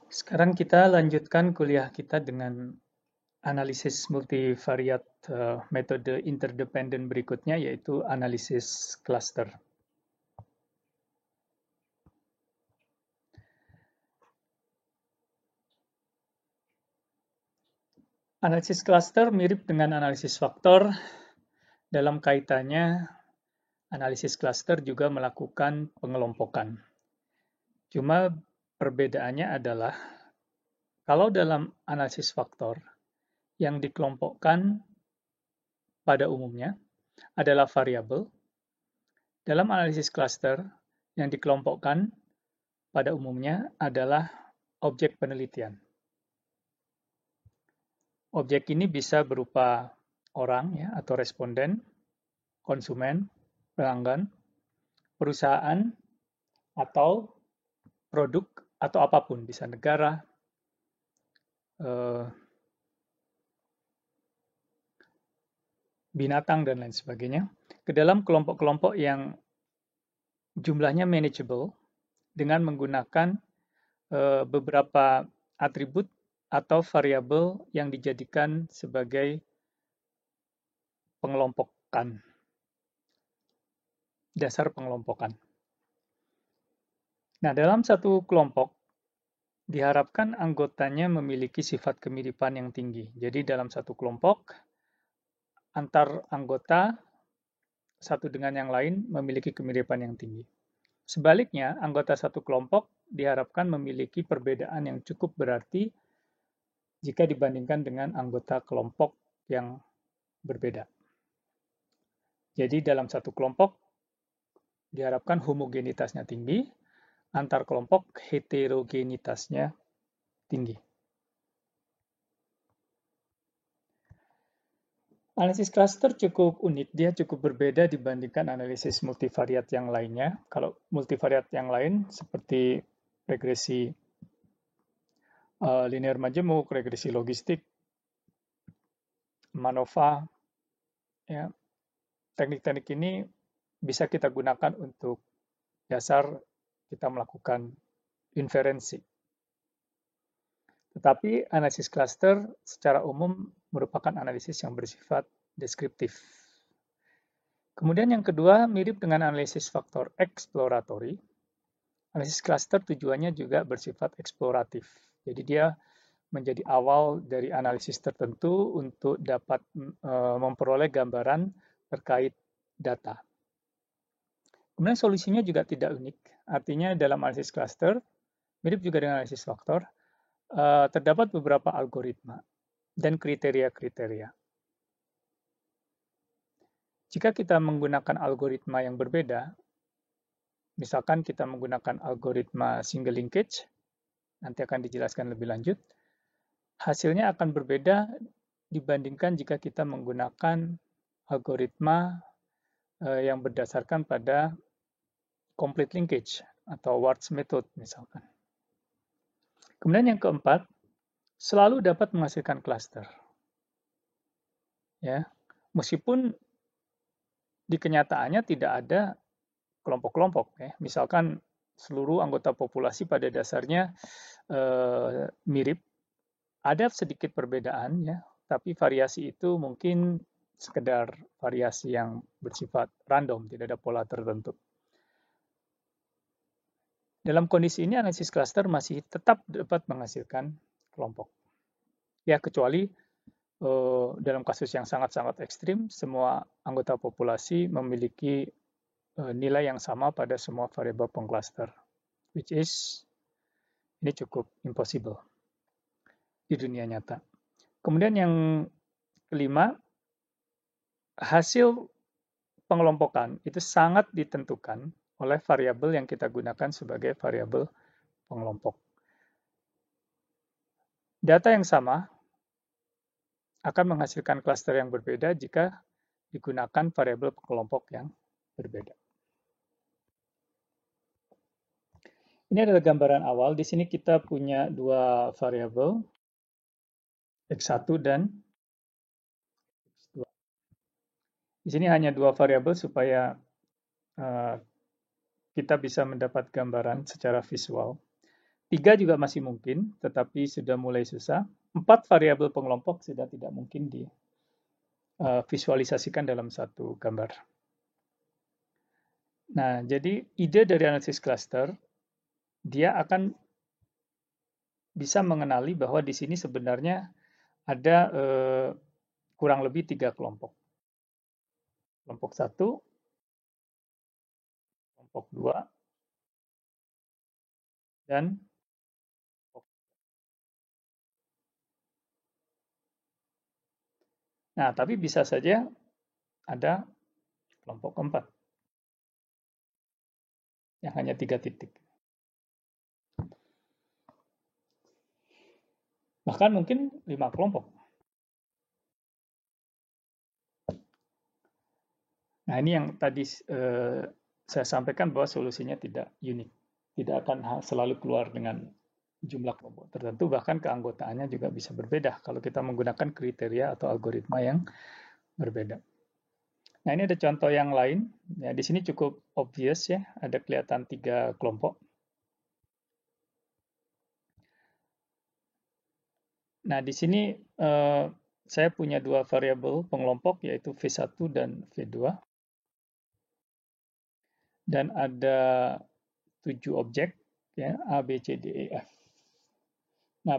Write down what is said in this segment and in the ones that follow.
Sekarang kita lanjutkan kuliah kita dengan analisis multivariat metode interdependen berikutnya, yaitu analisis cluster. Analisis cluster mirip dengan analisis faktor. Dalam kaitannya, analisis cluster juga melakukan pengelompokan. Cuma perbedaannya adalah, kalau dalam analisis faktor, yang dikelompokkan pada umumnya adalah variabel. Dalam analisis cluster, yang dikelompokkan pada umumnya adalah objek penelitian. Objek ini bisa berupa orang ya, atau responden, konsumen, pelanggan, perusahaan, atau produk, atau apapun, bisa negara, binatang, dan lain sebagainya, ke dalam kelompok-kelompok yang jumlahnya manageable dengan menggunakan beberapa atribut atau variabel yang dijadikan sebagai pengelompokan, dasar pengelompokan. Nah, dalam satu kelompok, diharapkan anggotanya memiliki sifat kemiripan yang tinggi. Jadi dalam satu kelompok, antar anggota satu dengan yang lain memiliki kemiripan yang tinggi. Sebaliknya, anggota satu kelompok diharapkan memiliki perbedaan yang cukup berarti jika dibandingkan dengan anggota kelompok yang berbeda. Jadi dalam satu kelompok diharapkan homogenitasnya tinggi, antar kelompok heterogenitasnya tinggi. Analisis cluster cukup unik, dia cukup berbeda dibandingkan analisis multivariat yang lainnya. Kalau multivariat yang lain seperti regresi linear majemuk, regresi logistik, MANOVA, ya, teknik-teknik ini bisa kita gunakan untuk dasar kita melakukan inferensi. Tetapi analisis cluster secara umum merupakan analisis yang bersifat deskriptif. Kemudian yang kedua, mirip dengan analisis faktor eksploratory. Analisis cluster tujuannya juga bersifat eksploratif. Jadi dia menjadi awal dari analisis tertentu untuk dapat memperoleh gambaran terkait data. Kemudian solusinya juga tidak unik. Artinya dalam analisis cluster, mirip juga dengan analisis faktor, terdapat beberapa algoritma dan kriteria-kriteria. Jika kita menggunakan algoritma yang berbeda, misalkan kita menggunakan algoritma single linkage, nanti akan dijelaskan lebih lanjut, hasilnya akan berbeda dibandingkan jika kita menggunakan algoritma yang berdasarkan pada complete linkage atau Warts method misalkan. Kemudian yang keempat, selalu dapat menghasilkan cluster. Ya, meskipun di kenyataannya tidak ada kelompok-kelompok. Ya. Misalkan seluruh anggota populasi pada dasarnya mirip, ada sedikit perbedaan, ya, tapi variasi itu mungkin sekedar variasi yang bersifat random, tidak ada pola tertentu. Dalam kondisi ini, analisis cluster masih tetap dapat menghasilkan kelompok. Ya, kecuali dalam kasus yang sangat-sangat ekstrim, semua anggota populasi memiliki nilai yang sama pada semua variabel pengkluster, which is ini cukup impossible di dunia nyata. Kemudian yang kelima, hasil pengelompokan itu sangat ditentukan oleh variabel yang kita gunakan sebagai variabel pengelompok. Data yang sama akan menghasilkan klaster yang berbeda jika digunakan variabel pengelompok yang berbeda. Ini adalah gambaran awal. Di sini kita punya dua variabel, X1 dan X2. Di sini hanya dua variabel supaya kita bisa mendapat gambaran secara visual. 3 juga masih mungkin, tetapi sudah mulai susah. 4 variabel pengelompok sudah tidak mungkin divisualisasikan dalam satu gambar. Nah, jadi ide dari analisis cluster, dia akan bisa mengenali bahwa di sini sebenarnya ada kurang lebih 3 kelompok. Kelompok 1, kelompok 2, dan nah, tapi bisa saja ada kelompok keempat yang hanya 3 titik. Bahkan mungkin 5 kelompok. Nah, ini yang tadi saya sampaikan bahwa solusinya tidak unik. Tidak akan selalu keluar dengan jumlah kelompok tertentu, bahkan keanggotaannya juga bisa berbeda kalau kita menggunakan kriteria atau algoritma yang berbeda. Nah, ini ada contoh yang lain. Ya, di sini cukup obvious ya, ada kelihatan 3 kelompok. Nah, di sini saya punya 2 variabel pengelompok, yaitu V1 dan V2. Dan ada 7 objek, ya, A, B, C, D, E, F. Nah,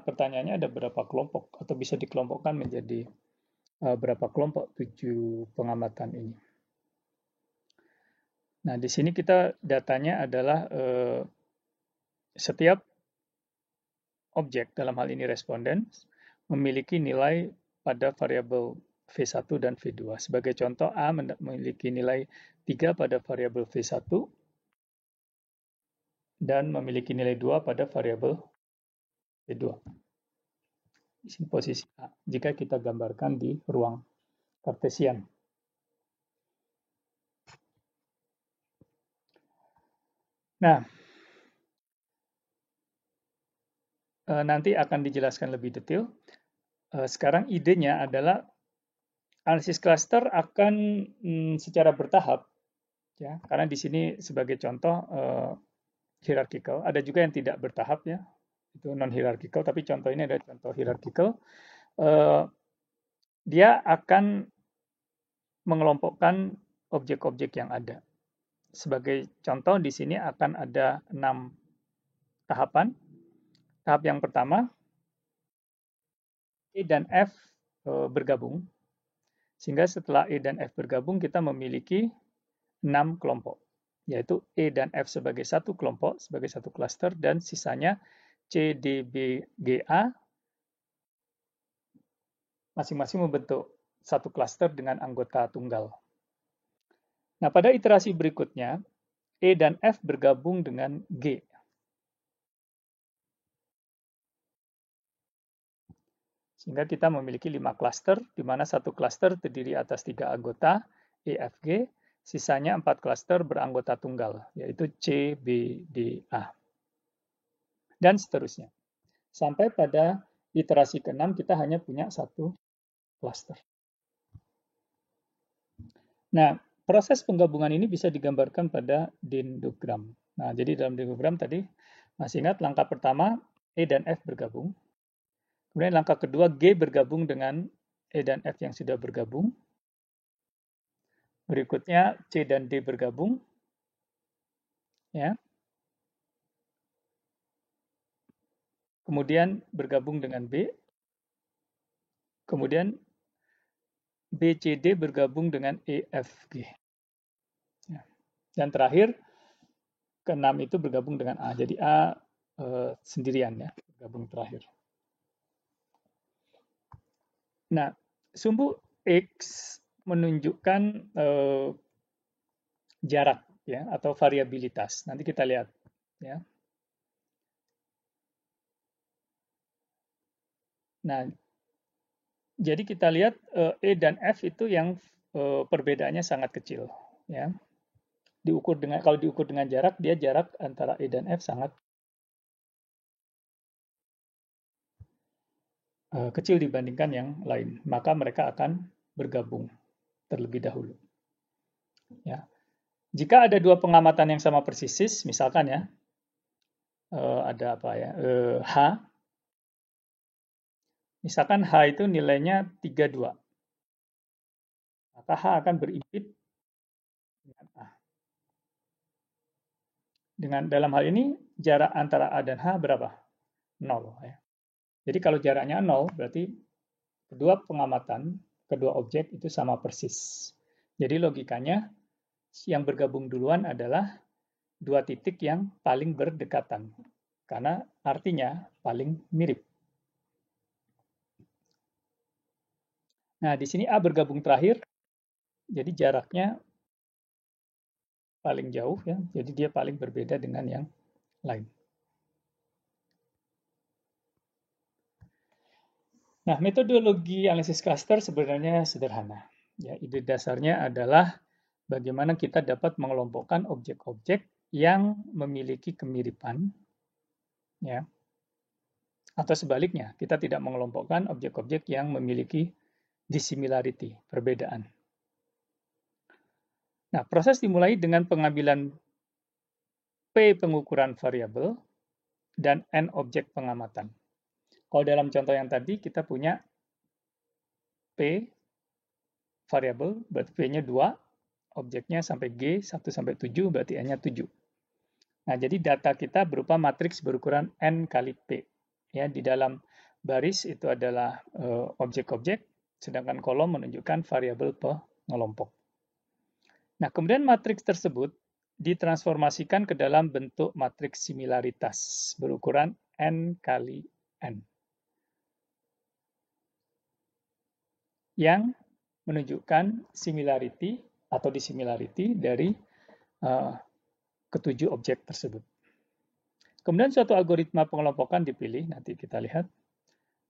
pertanyaannya ada berapa kelompok, atau bisa dikelompokkan menjadi berapa kelompok 7 pengamatan ini. Nah, di sini kita datanya adalah setiap objek, dalam hal ini responden, memiliki nilai pada variabel V1 dan V2. Sebagai contoh, A memiliki nilai 3 pada variabel V1 dan memiliki nilai 2 pada variabel V2. Di sini posisi A, jika kita gambarkan di ruang Cartesian. Nah, nanti akan dijelaskan lebih detail. Sekarang idenya adalah analisis cluster akan secara bertahap, ya, karena di sini sebagai contoh hierarchical. Ada juga yang tidak bertahap, ya, itu non hierarchical. Tapi contoh ini adalah contoh hierarchical. Dia akan mengelompokkan objek-objek yang ada. Sebagai contoh di sini akan ada 6 tahapan. Tahap yang pertama, E dan F bergabung. Sehingga setelah E dan F bergabung, kita memiliki 6 kelompok. Yaitu E dan F sebagai satu kelompok, sebagai satu klaster, dan sisanya C, D, B, G, A masing-masing membentuk satu klaster dengan anggota tunggal. Nah, pada iterasi berikutnya, E dan F bergabung dengan G. Sehingga kita memiliki 5 klaster, di mana satu klaster terdiri atas 3 anggota, E, F, G, sisanya 4 klaster beranggota tunggal, yaitu C, B, D, A. Dan seterusnya. Sampai pada iterasi ke-6 kita hanya punya satu klaster. Nah, proses penggabungan ini bisa digambarkan pada dendrogram. Nah, jadi dalam dendrogram tadi, masih ingat langkah pertama, E dan F bergabung. Kemudian langkah kedua, G bergabung dengan E dan F yang sudah bergabung. Berikutnya, C dan D bergabung. Ya. Kemudian bergabung dengan B. Kemudian B, C, D bergabung dengan E, F, G. Ya. Dan terakhir, ke-6 itu bergabung dengan A. Jadi A sendirian, ya, bergabung terakhir. Nah, sumbu X menunjukkan jarak, ya, atau variabilitas. Nanti kita lihat, ya. Nah, jadi kita lihat E dan F itu yang perbedaannya sangat kecil, ya. Kalau diukur dengan jarak, dia jarak antara E dan F sangat kecil dibandingkan yang lain. Maka mereka akan bergabung terlebih dahulu. Ya. Jika ada dua pengamatan yang sama persis, misalkan, ya, ada apa ya, H, misalkan H itu nilainya 32, maka H akan berimpit dengan A. Dalam hal ini, jarak antara A dan H berapa? 0. Ya. Jadi kalau jaraknya 0, berarti kedua pengamatan, kedua objek itu sama persis. Jadi logikanya, yang bergabung duluan adalah dua titik yang paling berdekatan. Karena artinya paling mirip. Nah, di sini A bergabung terakhir, jadi jaraknya paling jauh ya, jadi dia paling berbeda dengan yang lain. Nah, metodologi analisis cluster sebenarnya sederhana. Ya, ide dasarnya adalah bagaimana kita dapat mengelompokkan objek-objek yang memiliki kemiripan, ya, atau sebaliknya, kita tidak mengelompokkan objek-objek yang memiliki dissimilarity, perbedaan. Nah, proses dimulai dengan pengambilan P pengukuran variabel dan N objek pengamatan. Kalau dalam contoh yang tadi, kita punya P variabel, berarti P-nya 2, objeknya sampai G, 1 sampai 7, berarti N-nya 7. Nah, jadi data kita berupa matriks berukuran N kali P. Ya, di dalam baris itu adalah objek-objek, sedangkan kolom menunjukkan variabel pengelompok. Nah, kemudian matriks tersebut ditransformasikan ke dalam bentuk matriks similaritas berukuran N kali N. Yang menunjukkan similarity atau dissimilarity dari ketujuh objek tersebut. Kemudian suatu algoritma pengelompokan dipilih, nanti kita lihat.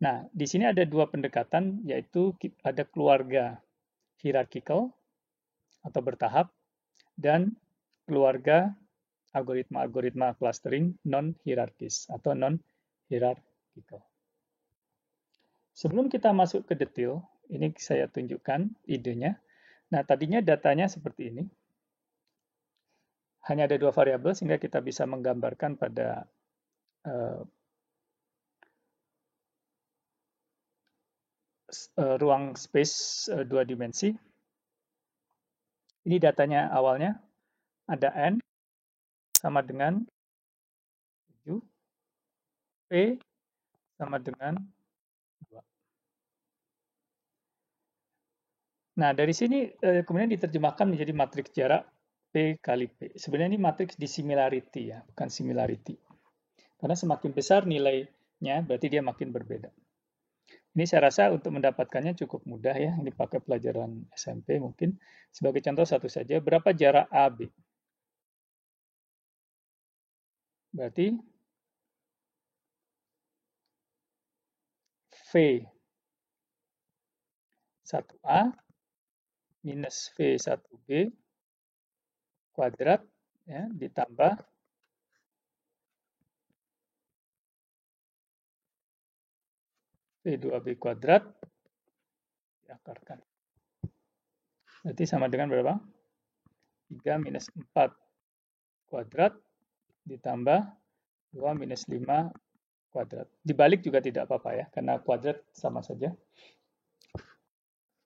Nah, di sini ada dua pendekatan, yaitu ada keluarga hierarchical atau bertahap, dan keluarga algoritma-algoritma clustering non-hierarkis atau non-hierarchical. Sebelum kita masuk ke detail, ini saya tunjukkan idenya. Nah, tadinya datanya seperti ini. Hanya ada dua variabel sehingga kita bisa menggambarkan pada ruang space dua dimensi. Ini datanya awalnya, ada N sama dengan 7, P sama dengan 2. Nah, dari sini kemudian diterjemahkan menjadi matriks jarak P kali P. Sebenarnya ini matriks dissimilarity ya, bukan similarity. Karena semakin besar nilainya, berarti dia makin berbeda. Ini saya rasa untuk mendapatkannya cukup mudah ya. Ini pakai pelajaran SMP mungkin. Sebagai contoh satu saja, berapa jarak AB? Berarti V1A minus V1B kuadrat ya, ditambah V2B kuadrat diakarkan. Berarti sama dengan berapa? 3 minus 4 kuadrat ditambah 2 minus 5 kuadrat. Dibalik juga tidak apa-apa ya, karena kuadrat sama saja.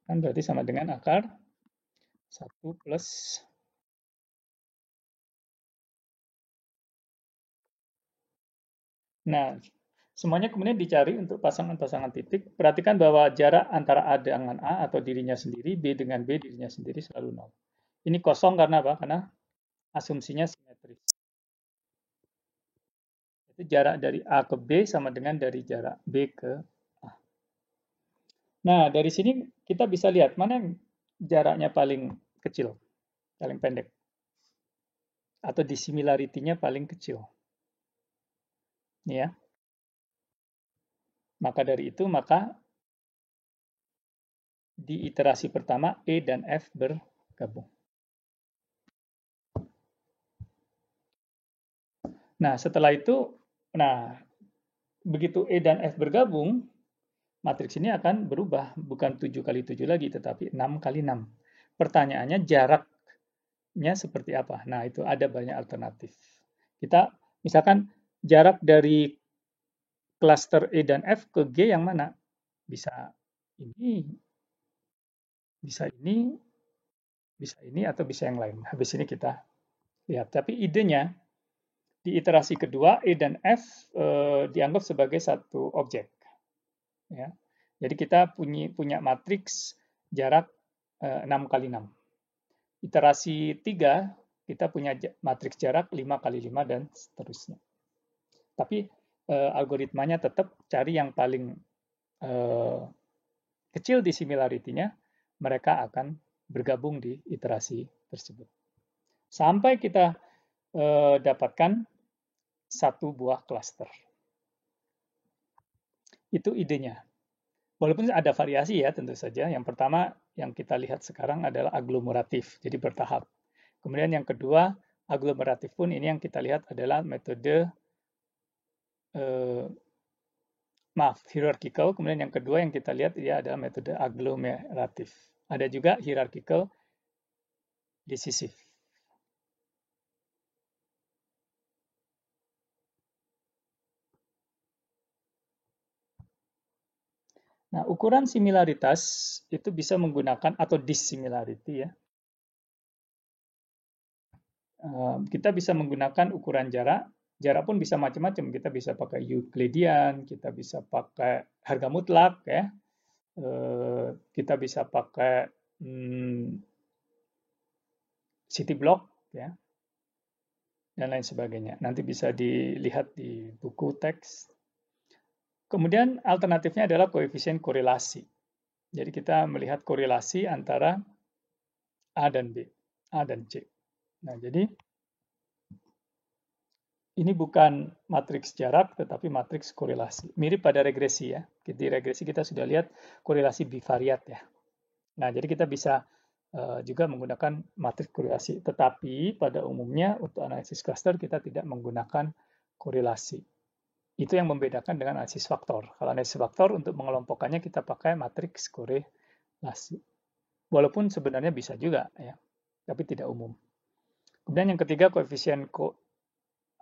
Kan berarti sama dengan akar 1 plus Nah, semuanya kemudian dicari untuk pasangan-pasangan titik. Perhatikan bahwa jarak antara A dengan A atau dirinya sendiri, B dengan B dirinya sendiri selalu 0. Ini kosong karena apa? Karena asumsinya simetris. Itu jarak dari A ke B sama dengan dari jarak B ke A. Nah, dari sini kita bisa lihat mana yang jaraknya paling kecil, paling pendek. Atau dissimilarity-nya paling kecil. Ini ya. Maka dari itu, maka di iterasi pertama E dan F bergabung. Nah, setelah itu, begitu E dan F bergabung, matriks ini akan berubah, bukan 7 kali 7 lagi, tetapi 6 kali 6. Pertanyaannya jaraknya seperti apa? Nah, itu ada banyak alternatif. Kita, misalkan jarak dari klaster E dan F ke G yang mana? Bisa ini, bisa ini, bisa ini, atau bisa yang lain. Habis ini kita lihat. Tapi idenya, di iterasi kedua, E dan F dianggap sebagai satu objek. Ya. Jadi kita punya matriks jarak 6 kali 6. Iterasi 3, kita punya matriks jarak 5 kali 5 dan seterusnya. Tapi algoritmanya tetap cari yang paling kecil di similarity-nya, mereka akan bergabung di iterasi tersebut. Sampai kita dapatkan satu buah cluster. Itu idenya. Walaupun ada variasi ya tentu saja. Yang pertama yang kita lihat sekarang adalah aglomeratif, jadi bertahap. Kemudian yang kedua, aglomeratif pun ini yang kita lihat adalah metode hierarchical. Kemudian yang kedua yang kita lihat dia adalah metode aglomeratif. Ada juga hierarchical decisive. Nah, ukuran similaritas itu bisa menggunakan atau dissimilarity ya. Kita bisa menggunakan ukuran jarak. Jarak pun bisa macam-macam. Kita bisa pakai Euclidean, kita bisa pakai harga mutlak ya. Kita bisa pakai city block ya, dan lain sebagainya. Nanti bisa dilihat di buku teks. Kemudian alternatifnya adalah koefisien korelasi. Jadi kita melihat korelasi antara A dan B, A dan C. Nah, jadi ini bukan matriks jarak, tetapi matriks korelasi. Mirip pada regresi ya. Di regresi kita sudah lihat korelasi bivariat ya. Nah, jadi kita bisa juga menggunakan matriks korelasi. Tetapi pada umumnya untuk analisis cluster kita tidak menggunakan korelasi. Itu yang membedakan dengan analisis faktor. Kalau analisis faktor untuk mengelompokkannya kita pakai matriks korelasi. Walaupun sebenarnya bisa juga ya, tapi tidak umum. Kemudian yang ketiga koefisien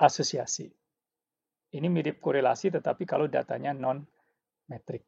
asosiasi. Ini mirip korelasi tetapi kalau datanya non-metrik.